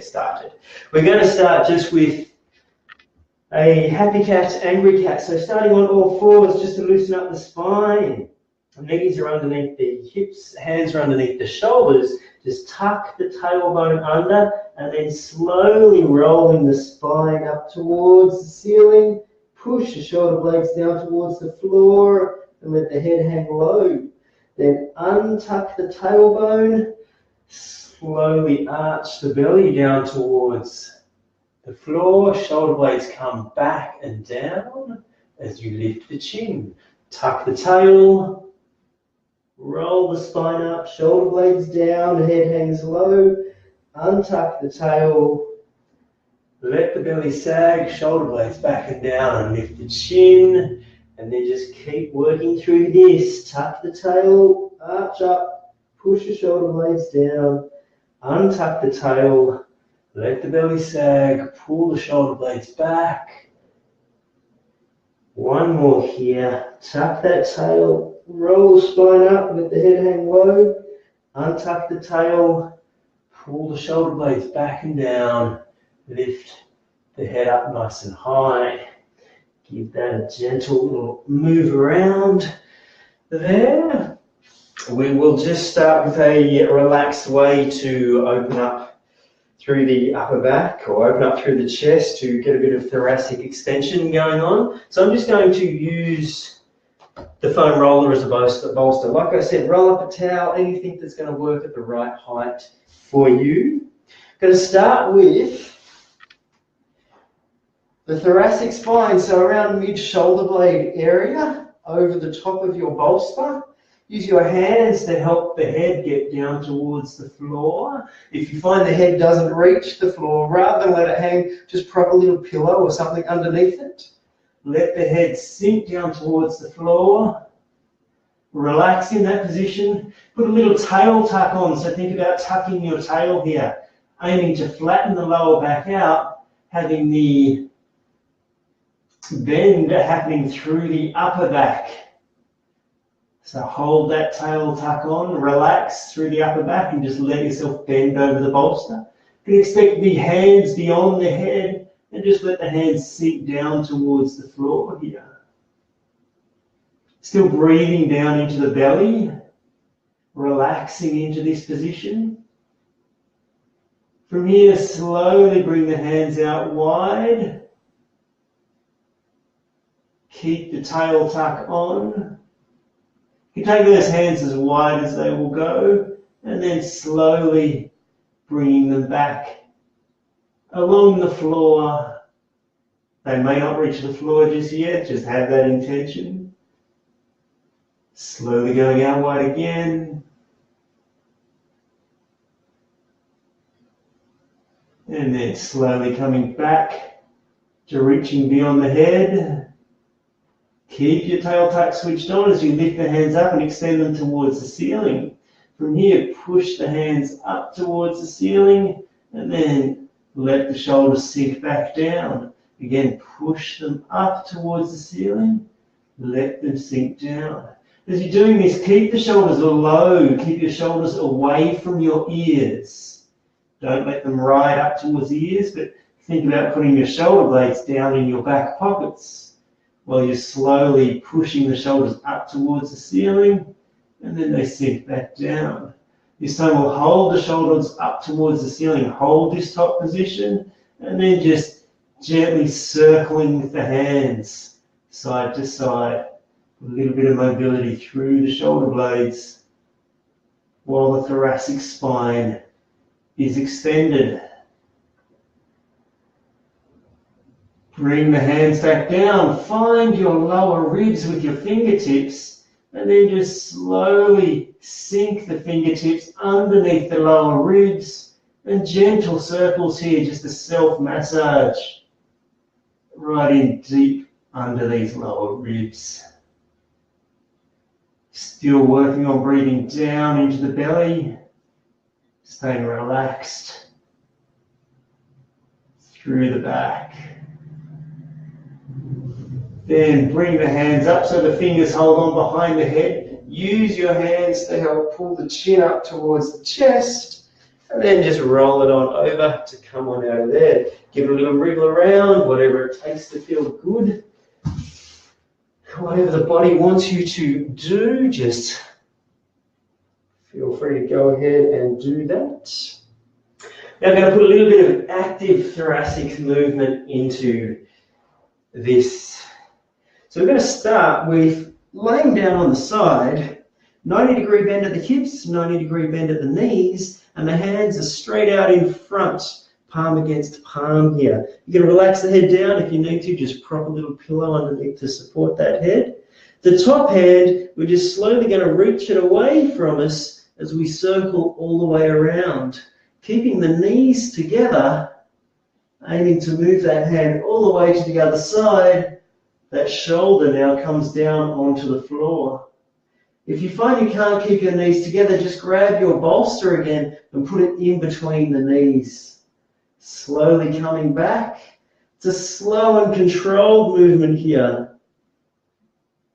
get started. We're going to start just with a happy cat, angry cat. So starting on all fours just to loosen up the spine. Knees are underneath the hips, hands are underneath the shoulders. Just tuck the tailbone under and then slowly rolling the spine up towards the ceiling. Push the shoulder blades down towards the floor and let the head hang low. Then untuck the tailbone, slowly arch the belly down towards the floor. Shoulder blades come back and down as you lift the chin. Tuck the tail, roll the spine up, shoulder blades down, head hangs low. Untuck the tail, let the belly sag, shoulder blades back and down and lift the chin. And then just keep working through this. Tuck the tail, arch up, push the shoulder blades down, untuck the tail, let the belly sag, pull the shoulder blades back. One more here. Tuck that tail, roll the spine up, let the head hang low, untuck the tail, pull the shoulder blades back and down, lift the head up nice and high. Give that a gentle little move around there. We will just start with a relaxed way to open up through the upper back or open up through the chest to get a bit of thoracic extension going on. So I'm just going to use the foam roller as a bolster. Like I said, roll up a towel, anything that's going to work at the right height for you. Going to start with the thoracic spine, so around mid-shoulder blade area, over the top of your bolster. Use your hands to help the head get down towards the floor. If you find the head doesn't reach the floor, rather than let it hang, just prop a little pillow or something underneath it. Let the head sink down towards the floor. Relax in that position. Put a little tail tuck on, so think about tucking your tail here, aiming to flatten the lower back out, having the bend happening through the upper back. So hold that tail tuck on, relax through the upper back and just let yourself bend over the bolster. You can expect the hands beyond the head and just let the hands sink down towards the floor here. Still breathing down into the belly, relaxing into this position. From here, slowly bring the hands out wide. Keep the tail tuck on. You can take those hands as wide as they will go, and then slowly bringing them back along the floor. They may not reach the floor just yet, just have that intention. Slowly going out wide again. And then slowly coming back to reaching beyond the head. Keep your tail tuck switched on as you lift the hands up and extend them towards the ceiling. From here, push the hands up towards the ceiling and then let the shoulders sink back down. Again, push them up towards the ceiling, let them sink down. As you're doing this, keep the shoulders low, keep your shoulders away from your ears. Don't let them ride up towards the ears, but think about putting your shoulder blades down in your back pockets while you're slowly pushing the shoulders up towards the ceiling, and then they sink back down. This time we'll hold the shoulders up towards the ceiling, hold this top position, and then just gently circling with the hands side to side, a little bit of mobility through the shoulder blades while the thoracic spine is extended. Bring the hands back down, find your lower ribs with your fingertips, and then just slowly sink the fingertips underneath the lower ribs, and gentle circles here, just a self-massage right in deep under these lower ribs. Still working on breathing down into the belly, staying relaxed through the back. Then bring the hands up so the fingers hold on behind the head. Use your hands to help pull the chin up towards the chest And then just roll it on over to come on out of there. Give it a little wriggle around, whatever it takes to feel good. Whatever the body wants you to do, just feel free to go ahead and do that. Now I'm going to put a little bit of active thoracic movement into this. So we're going to start with laying down on the side, 90-degree bend at the hips, 90-degree bend at the knees, and the hands are straight out in front, palm against palm here. You're going to relax the head down. If you need to, just prop a little pillow underneath to support that head. The top hand, we're just slowly going to reach it away from us as we circle all the way around, keeping the knees together, aiming to move that hand all the way to the other side. That shoulder now comes down onto the floor. If you find you can't keep your knees together, just grab your bolster again and put it in between the knees. Slowly coming back. It's a slow and controlled movement here.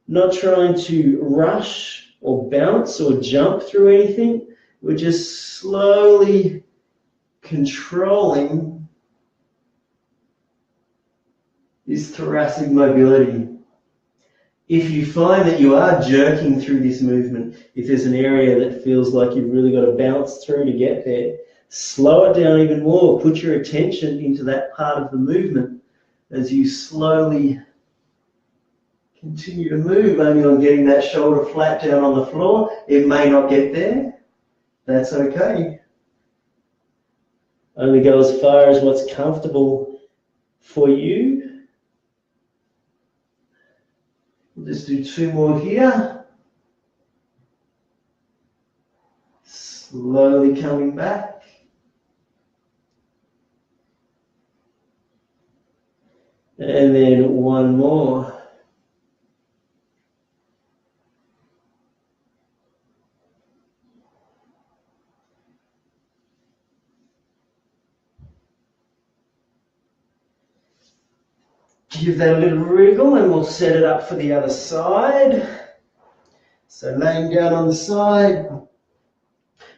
Not trying to rush or bounce or jump through anything. We're just slowly controlling this thoracic mobility. If you find that you are jerking through this movement, if there's an area that feels like you've really got to bounce through to get there, slow it down even more. Put your attention into that part of the movement as you slowly continue to move, aiming on getting that shoulder flat down on the floor. It may not get there. That's okay. Only go as far as what's comfortable for you. We'll just do 2 more here. Slowly coming back. And then 1 more. Give that a little wriggle and we'll set it up for the other side. So laying down on the side,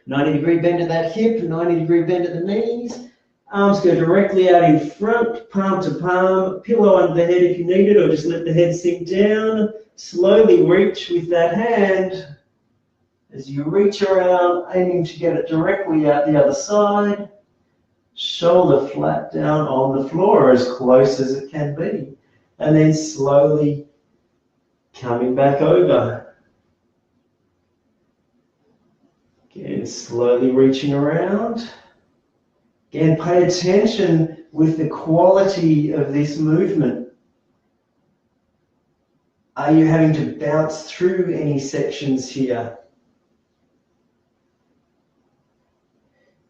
90-degree bend at that hip, 90-degree bend at the knees. Arms go directly out in front, palm to palm, pillow under the head if you need it, or just let the head sink down. Slowly reach with that hand. As you reach around, aiming to get it directly out the other side. Shoulder flat down on the floor, as close as it can be. And then slowly coming back over. Again, slowly reaching around. Again, pay attention with the quality of this movement. Are you having to bounce through any sections here?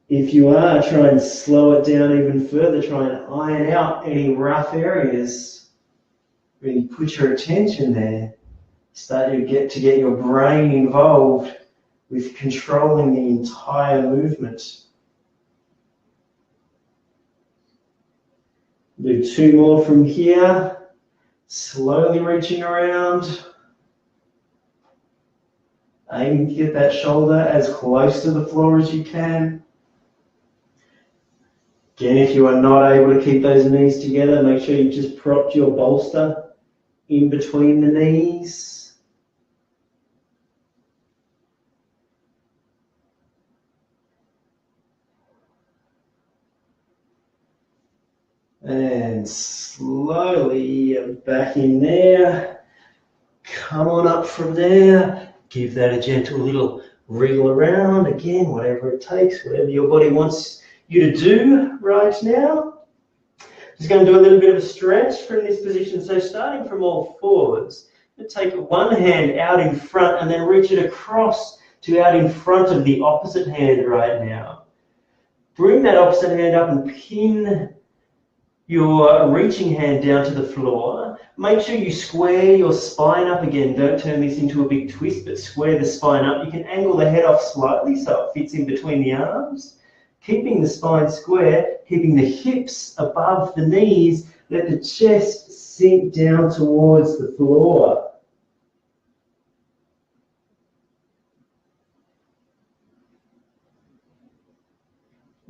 If you are, try and slow it down even further. Try and iron out any rough areas. Really put your attention there. Start to get your brain involved with controlling the entire movement. Do 2 more from here. Slowly reaching around. Aim to get that shoulder as close to the floor as you can. Again, if you are not able to keep those knees together, make sure you just prop your bolster in between the knees. And slowly back in there. Come on up from there. Give that a gentle little wriggle around. Again, whatever it takes, whatever your body wants you to do right now. Just going to do a little bit of a stretch from this position. So starting from all fours, take one hand out in front and then reach it across to out in front of the opposite hand right now. Bring that opposite hand up and pin your reaching hand down to the floor. Make sure you square your spine up again. Don't turn this into a big twist, but square the spine up. You can angle the head off slightly so it fits in between the arms. Keeping the spine square, keeping the hips above the knees, let the chest sink down towards the floor.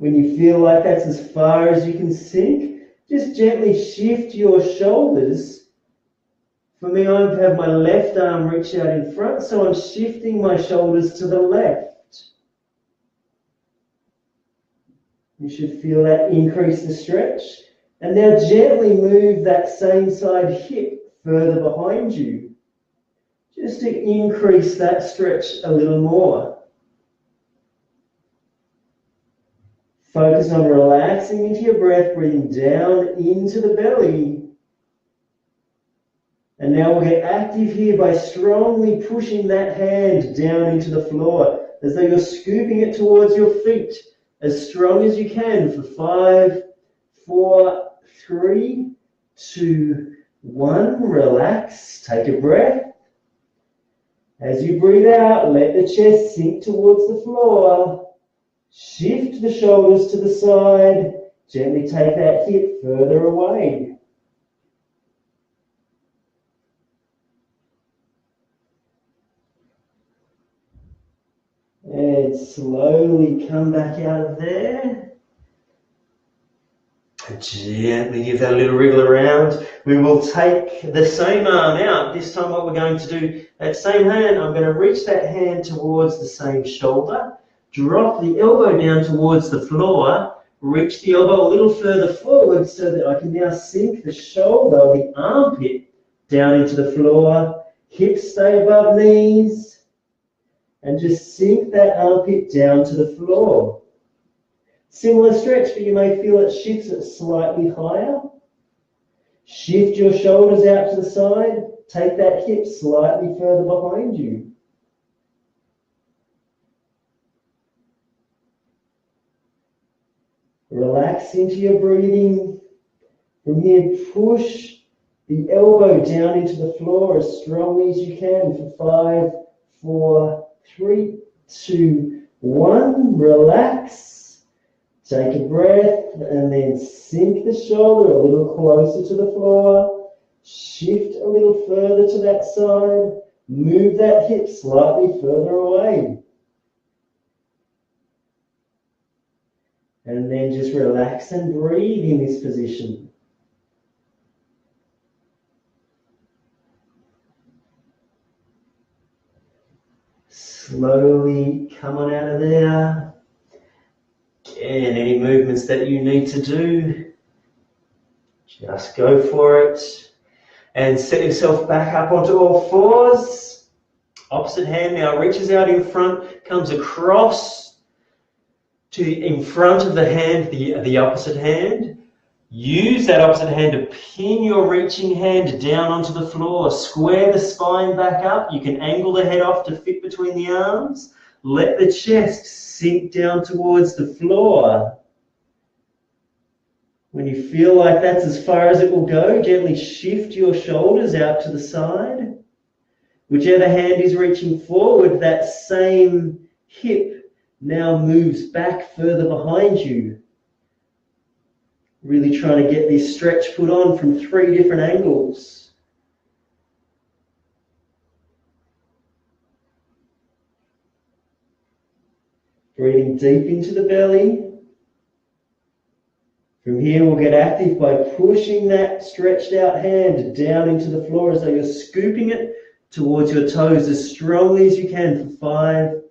When you feel like that's as far as you can sink, just gently shift your shoulders. For me, I have my left arm reach out in front, so I'm shifting my shoulders to the left. You should feel that increase the stretch. And now gently move that same side hip further behind you, just to increase that stretch a little more. Focus on relaxing into your breath, breathing down into the belly. And now we'll get active here by strongly pushing that hand down into the floor, as though you're scooping it towards your feet, as strong as you can for 5, 4, 3, 2, 1. Relax, take a breath. As you breathe out, let the chest sink towards the floor. Shift the shoulders to the side. Gently take that hip further away. And slowly come back out of there. Gently give that a little wriggle around. We will take the same arm out. This time what we're going to do, that same hand, I'm going to reach that hand towards the same shoulder. Drop the elbow down towards the floor. Reach the elbow a little further forward so that I can now sink the shoulder, the armpit, down into the floor. Hips stay above knees. And just sink that armpit down to the floor. Similar stretch, but you may feel it shifts it slightly higher. Shift your shoulders out to the side. Take that hip slightly further behind you. Relax into your breathing. From here, push the elbow down into the floor as strongly as you can for 5, 4, 3, 2, 1. Relax. Take a breath and then sink the shoulder a little closer to the floor. Shift a little further to that side. Move that hip slightly further away. And then just relax and breathe in this position. Slowly come on out of there. Again, any movements that you need to do, just go for it. And set yourself back up onto all fours. Opposite hand now reaches out in front, comes across to in front of the hand, the opposite hand. Use that opposite hand to pin your reaching hand down onto the floor. Square the spine back up. You can angle the head off to fit between the arms. Let the chest sink down towards the floor. When you feel like that's as far as it will go, gently shift your shoulders out to the side. Whichever hand is reaching forward, that same hip now moves back further behind you. Really trying to get this stretch put on from 3 different angles. Breathing deep into the belly. From here we'll get active by pushing that stretched out hand down into the floor as though you're scooping it towards your toes as strongly as you can for 5,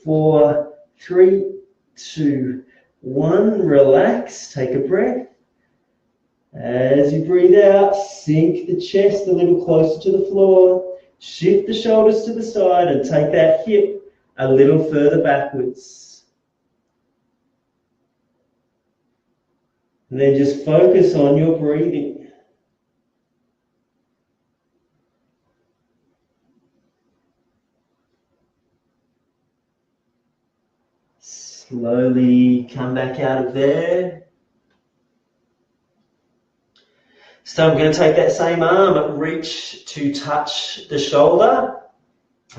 4, 3, 2, 1. Relax, take a breath. As you breathe out, sink the chest a little closer to the floor. Shift the shoulders to the side and take that hip a little further backwards. And then just focus on your breathing. Slowly come back out of there. So I'm going to take that same arm, reach to touch the shoulder,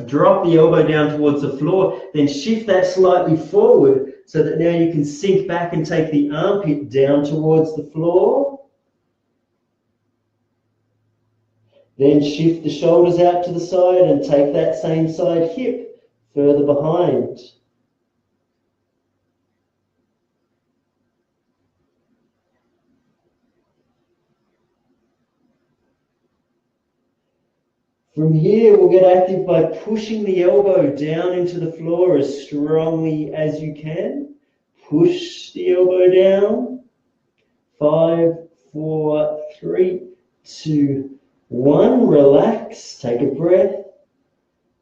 drop the elbow down towards the floor, then shift that slightly forward so that now you can sink back and take the armpit down towards the floor. Then shift the shoulders out to the side and take that same side hip further behind. From here, we'll get active by pushing the elbow down into the floor as strongly as you can. Push the elbow down. 5, 4, 3, 2, 1. Relax. Take a breath.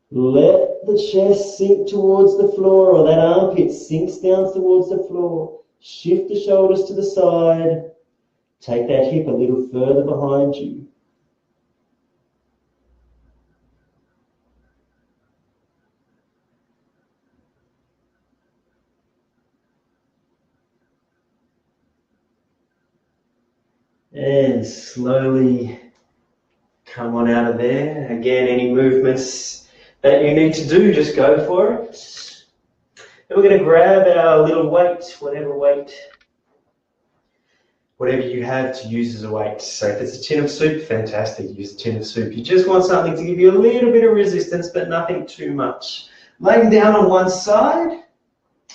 Let the chest sink towards the floor, or that armpit sinks down towards the floor. Shift the shoulders to the side. Take that hip a little further behind you. And slowly come on out of there. Again, any movements that you need to do, just go for it. And we're going to grab our little weight, whatever you have to use as a weight. So if it's a tin of soup, fantastic, use a tin of soup. You just want something to give you a little bit of resistance, but nothing too much. Laying down on one side,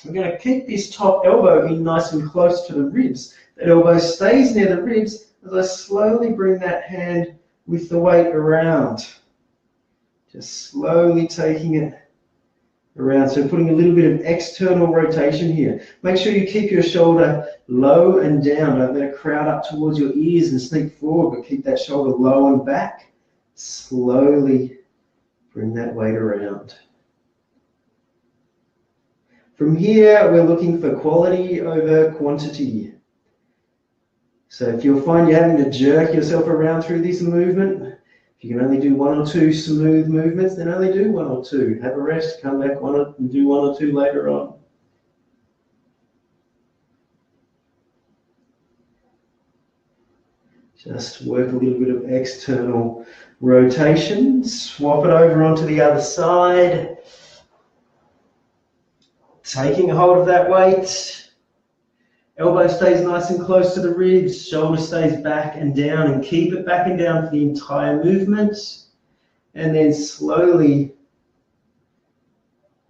we're going to keep this top elbow in nice and close to the ribs. That elbow stays near the ribs as I slowly bring that hand with the weight around. Just slowly taking it around. So putting a little bit of external rotation here. Make sure you keep your shoulder low and down. Don't let it crowd up towards your ears and sneak forward, but keep that shoulder low and back. Slowly bring that weight around. From here, we're looking for quality over quantity. So if you'll find you're having to jerk yourself around through this movement, if you can only do 1 or 2 smooth movements, then only do 1 or 2. Have a rest, come back and do 1 or 2 later on. Just work a little bit of external rotation. Swap it over onto the other side. Taking a hold of that weight. Elbow stays nice and close to the ribs, shoulder stays back and down, and keep it back and down for the entire movement. And then slowly,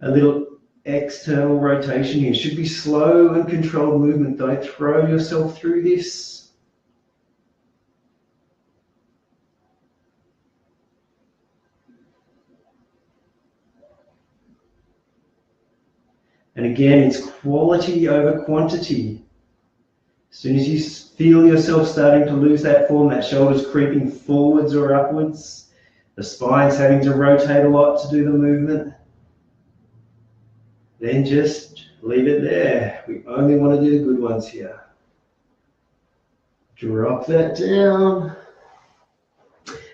a little external rotation here. Should be slow and controlled movement. Don't throw yourself through this. And again, it's quality over quantity. As soon as you feel yourself starting to lose that form, that shoulder's creeping forwards or upwards, the spine's having to rotate a lot to do the movement, then just leave it there. We only want to do the good ones here. Drop that down.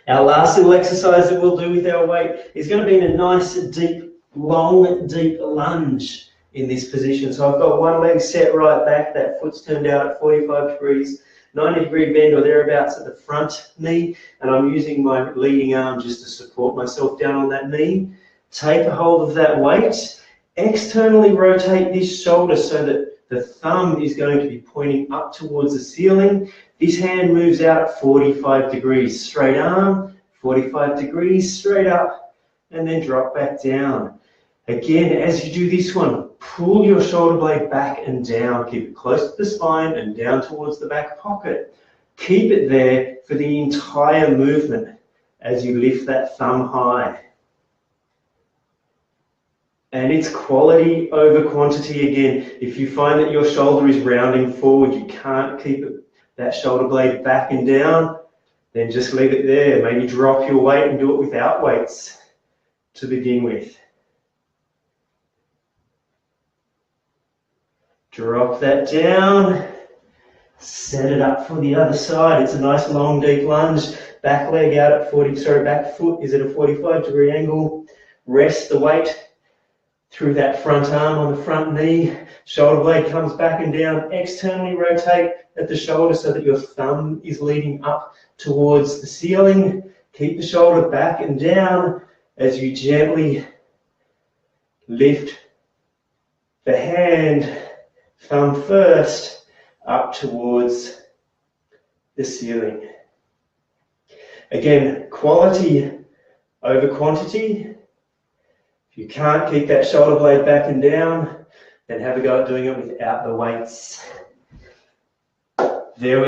Our last little exercise that we'll do with our weight is going to be in a nice, deep, long, deep lunge in this position. So I've got one leg set right back, that foot's turned out at 45 degrees, 90-degree bend or thereabouts at the front knee, and I'm using my leading arm just to support myself down on that knee. Take a hold of that weight, externally rotate this shoulder so that the thumb is going to be pointing up towards the ceiling. This hand moves out at 45 degrees, straight arm, 45 degrees, straight up, and then drop back down. Again, as you do this one, pull your shoulder blade back and down. Keep it close to the spine and down towards the back pocket. Keep it there for the entire movement as you lift that thumb high. And it's quality over quantity again. If you find that your shoulder is rounding forward, you can't keep that shoulder blade back and down, then just leave it there. Maybe drop your weight and do it without weights to begin with. Drop that down, set it up for the other side. It's a nice long deep lunge. Back leg out at back foot is at a 45-degree angle. Rest the weight through that front arm on the front knee. Shoulder blade comes back and down. Externally rotate at the shoulder so that your thumb is leading up towards the ceiling. Keep the shoulder back and down as you gently lift the hand, thumb first, up towards the ceiling. Again, quality over quantity. If you can't keep that shoulder blade back and down, then have a go at doing it without the weights. There we